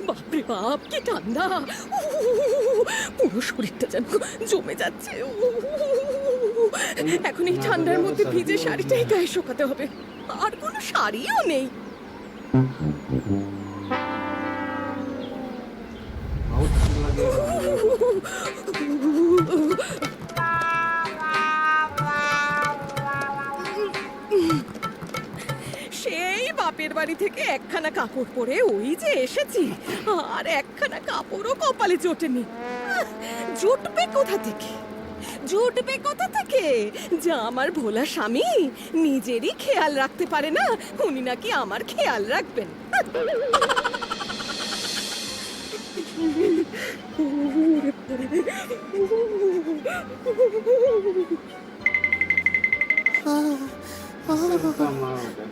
বাপরে বাপ, কি ঠান্ডা! পুরো শরীরটা যেন জমে যাচ্ছে। এখন এই ঠান্ডার মধ্যে ভিজে শাড়িটাই গায়ে শোকাতে হবে, আর কোনো শাড়িও নেই। बहुत ठंड लगे। সেই বাপের বাড়ি থেকে একখানা কাপড় পরে ওই যে এসেছি, আর একখানা কাপড়ও কপালে জোটেনি। জুটবে কোথা থেকে? জুটবে কোথা থেকে? যা আমার ভোলা স্বামী নিজেরই খেয়াল রাখতে পারে না, উনি নাকি আমার খেয়াল রাখবেন।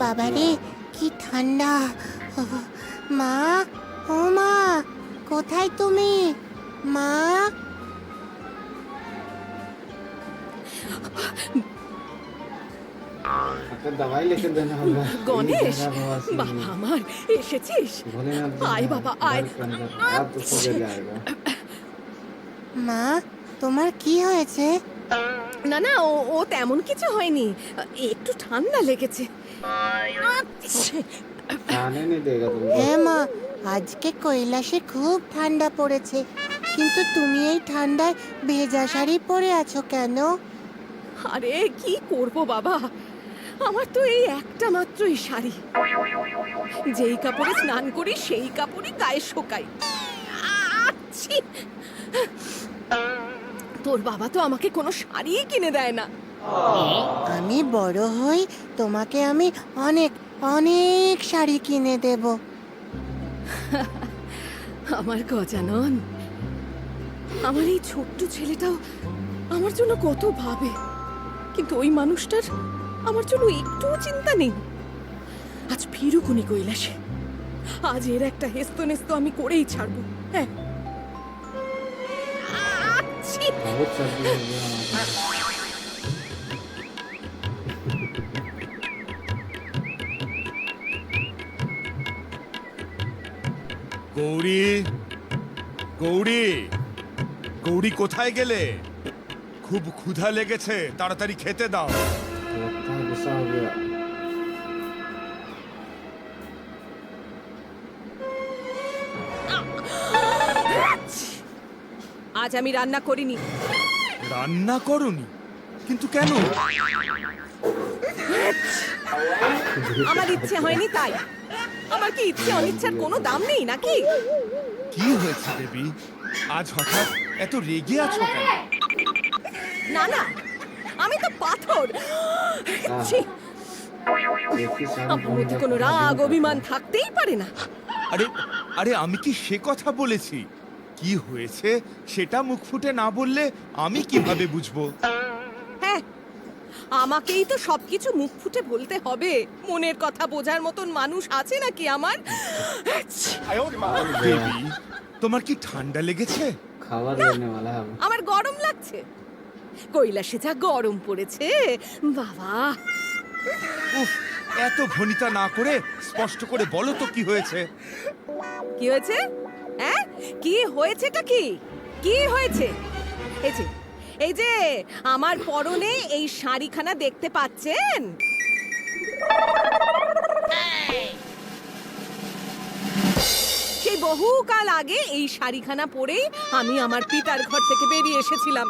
বাবারে কি ঠান্ডা! মা, ও মা, কোথায় তুমি? মা, একটা दवाई लेके देना होगा। গণেশ, বাবা আমার, এসেছিস? भोलेनाथ আয় বাবা, আয়। आप तो सब ले जाएगा। মা, তোমার কি হয়েছে? না না, ও তেমন কিছু হয়নি, একটু ঠান্ডা লেগেছে। खाने नहीं देगा तुमको। হ্যাঁ মা, আজকে কৈলাসে খুব ঠান্ডা পড়েছে, কিন্তু তুমি এই ঠান্ডায় ভেজা শাড়ি পরে আছো কেন? আরে কি করব বাবা, আমার তো এই একটা মাত্রই শাড়ি, যেই কাপড়ে স্নান করি সেই কাপড়ই গায়ে শোকাই। আচ্ছি! তোর বাবা তো আমাকে কোনো শাড়ি কিনে দেয় না। আমি বড় হই, তোমাকে আমি অনেক অনেক শাড়ি কিনে দেব। আমার গজানন, আমার এই ছোট্ট ছেলেটাও আমার জন্য কত ভাবে, কিন্তু ওই মানুষটার আমার জন্য একটুও চিন্তা নেই। আজ ফিরুক উনি কৈলাসে, আজ এর একটা হেস্ত নেস্ত আমি করেই ছাড়বো। হ্যাঁ, আচ্ছি! बहुत सर्दी हो गया वहाँ पे। গৌরী, গৌরী, গৌরী কোথায় গেলে? খুব ক্ষুধা লেগেছে, তাড়াতাড়ি খেতে দাও। लगता है गुस्सा हो गया। আজ আমি রান্না করিনি। রান্না করনি? কিন্তু কেন? আমার ইচ্ছে হয়নি তাই। আমার কি ইচ্ছে অনিচ্ছার কোনো দাম নেই নাকি? কি হয়েছে দেবী, আজ হঠাৎ এত রেগে আছো কেন? না না, আমি তো পাথর। ছি! एक ही साड़ी আমার মধ্যে কোনো রাগ অভিমান থাকতেই পারে না। আরে আরে, আমি কি সে কথা বলেছি? কি হয়েছে সেটা মুখ ফুটে না বললে আমি কিভাবে বুঝবো? হ্যাঁ, আমাকেই তো সবকিছু মুখ ফুটে বলতে হবে। মনের কথা বোঝার মতন মানুষ আছে নাকি আমার? ছি! দেবী, তোমার কি ঠান্ডা লেগেছে? खावर लेने वाला है अब। আমার গরম লাগছে। কৈলাসে যা গরম পড়েছে বাবা। উফ, এত ভনিতা না করে স্পষ্ট করে বলো তো কি হয়েছে? কি হয়েছে? হ্যাঁ, কি হয়েছেটা কি? কি হয়েছে? এই যে আমার পরনে এই শাড়িখানা দেখতে পাচ্ছেন? সেই বহুকাল আগে এই শাড়িখানা পরেই আমি আমার পিতার ঘর থেকে বেরিয়ে এসেছিলাম।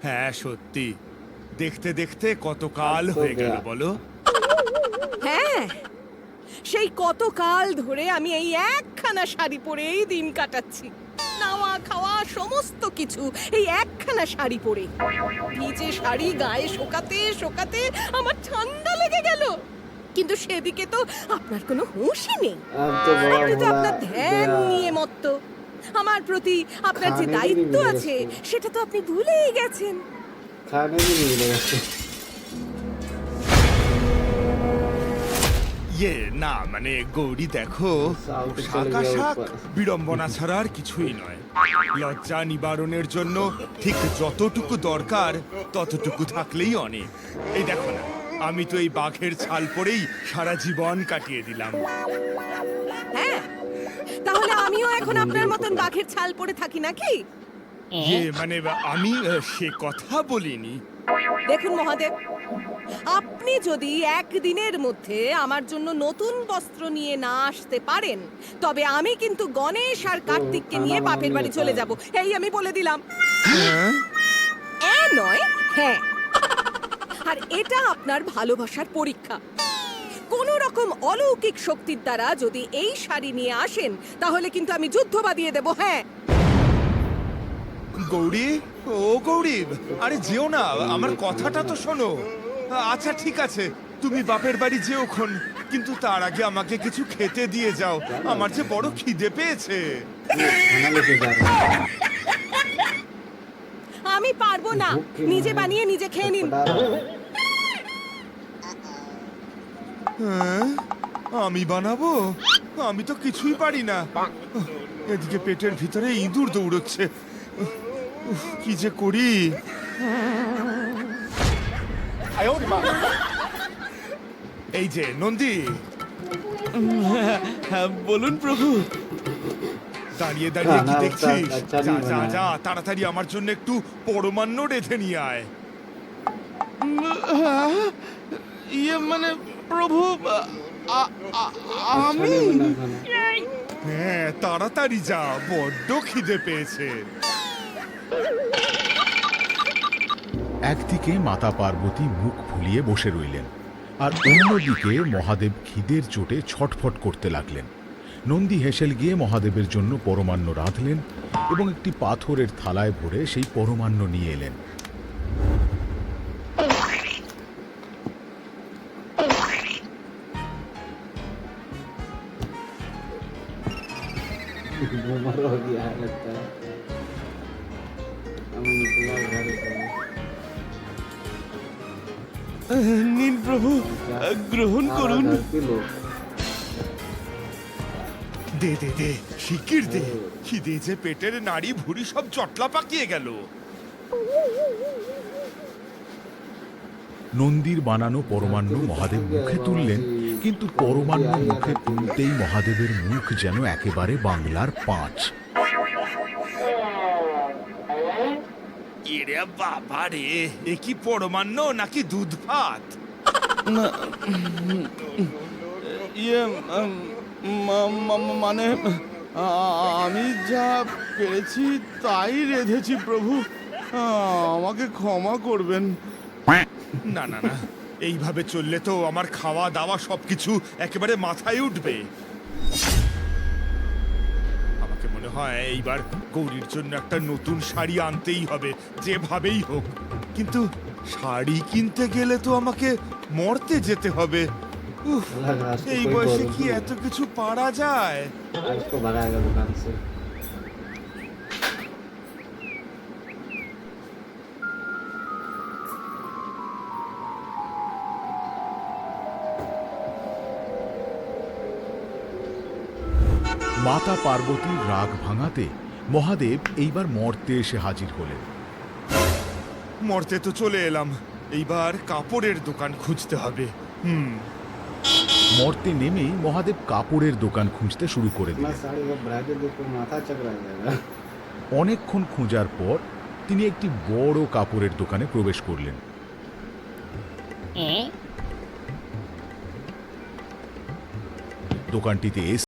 হ্যাঁ সত্যি, দেখতে দেখতে কত কাল হয়ে গেল বলো। হ্যাঁ, সেই কত কাল ধরে আমি এই একখানা শাড়ি পরেই দিন কাটাচ্ছি। নাওয়া খাওয়া সমস্ত কিছু এই একখানা শাড়ি পরে। ভিজে শাড়ি গায়ে শোকাতে শোকাতে আমার ঠান্ডা লেগে গেল। কিন্তু সেদিকে তো আপনার কোনো হুঁশই নেই। अब तो बड़ा আপনি তো भोला আপনার ধ্যান गया। নিয়ে মত্ত। আমার প্রতি আপনার যে খানে भी नहीं দায়িত্ব मिलेगा আছে इसको। সেটা তো আপনি ভুলেই গেছেন। खाने भी नहीं मिलेगा इसको। ইয়ে না, মানে গৌরী দেখো, South চলে শাক গিয়ে শাক উপর। বিড়ম্বনা ছাড়া আর কিছুই নয়। লজ্জা নিবারণের জন্য ঠিক যতটুকু দরকার ততটুকু থাকলেই অনেক। এই দেখো না, আমি তো এই বাঘের ছাল পরেই সারা জীবন কাটিয়ে দিলাম। হ্যাঁ, তাহলে আমিও এখন আপনার মতন বাঘের ছাল পরে থাকি নাকি? মানে আমি সে কথা বলিনি। দেখুন মহাদেব, আপনি যদি একদিনের মধ্যে আমার জন্য নতুন বস্ত্র নিয়ে না আসতে পারেন, তবে আমি কিন্তু গণেশ আর কার্তিককে নিয়ে বাপের বাড়ি চলে যাব। এই আমি বলে দিলাম। নয়, হ্যাঁ। আর এটা আপনার ভালোবাসার পরীক্ষা। কোন রকম অলৌকিক শক্তির দ্বারা যদি এই শাড়ি নিয়ে আসেন, তাহলে কিন্তু আমি যুদ্ধ বাঁধিয়ে দেব। হ্যাঁ, গৌরী, ও গৌরী, আরে যেও না, আমার কথাটা তো শোনো। আচ্ছা ঠিক আছে, তুমি বাপের বাড়ি যেওখন, কিন্তু তার আগে আমাকে কিছু খেতে দিয়ে যাও। আমার যে বড় খিদে পেয়েছে। खाना लेके जा रहा है আমি পারবো না। নিজে বানিয়ে নিজে খেয়ে নিন। बता रहा है। হ্যাঁ, আমি বানাবো? আমি তো কিছুই পারি না। এদিকে পেটের ভিতরে ইঁদুর দৌড়চ্ছে। উফ, কি যে করি। এই যে নন্দী, হ্যাঁ বলুন প্রভু। দাঁড়িয়ে দাঁড়িয়ে কি না, দেখছিস? আচ্ছা, যা আমি যা বানাই। যা, তাড়াতাড়ি আমার জন্য একটু পরমান্ন রেঁধে নিয়ে আয়। ইয়ে মানে প্রভু, আমি अच्छा नहीं बना खाना হ্যাঁ, তাড়াতাড়ি যা, বড্ড খিদে পেয়েছে। একদিকে মাতা পার্বতী মুখ ফুলিয়ে বসে রইলেন, আর অন্যদিকে মহাদেব খিদের চোটে ছটফট করতে লাগলেন। নন্দী হেসেল গিয়ে মহাদেবের জন্য পরমান্ন রাঁধলেন এবং একটি পাথরের থালায় ভরে সেই পরমান্ন নিয়ে এলেন। बीमार हो गया है लगता है हम निकला घर से নিন প্রভু, গ্রহণ করুন। घर पे लोग দে দে দে, শিগগির দে। খিদে যে পেটের নাড়ি ভুড়ি সব চটলা পাকিয়ে গেল। নন্দীর বানানো পরমান্ন মহাদেব মুখে তুললেন, কিন্তু পরমান্ন মুখে তুলতেই মহাদেবের মুখ যেন একেবারে বাংলার 5। এরে বাবা রে, এ কি পরমান্ন নাকি দুধ ভাত? না, ইয়ে মানে আমি যা পেরেছি তাই রেঁধেছি প্রভু, আমাকে ক্ষমা করবেন। না না না, এইভাবে চললে তো আমার খাওয়া দাওয়া সবকিছু একেবারে মাথায় উঠবে। আমাকে মনে হয় এইবার গৌরীর জন্য একটা নতুন শাড়ি আনতেই হবে, যেভাবেই হোক। কিন্তু শাড়ি কিনতে গেলে তো আমাকে মরতে যেতে হবে। উফ, लग रहा है इसको এই कोई বয়সে गौरव কি नहीं है। এত কিছু পারা যায়? आज इसको भगाएगा दुकान से মাতা পার্বতীর রাগ ভাঙাতে মহাদেব এইবার মর্তে এসে হাজির হলেন। মরতে তো চলে এলাম, এইবার কাপড়ের দোকান খুঁজতে হবে। মর্তে নেমেই মহাদেব কাপড়ের দোকান খুঁজতে শুরু করে मैं দিলেন। साड़ी का ब्राइडल देखो माथा चकरा जाएगा অনেকক্ষণ খোঁজার পর তিনি একটি বড় কাপড়ের দোকানে প্রবেশ করলেন। দোকানটিতে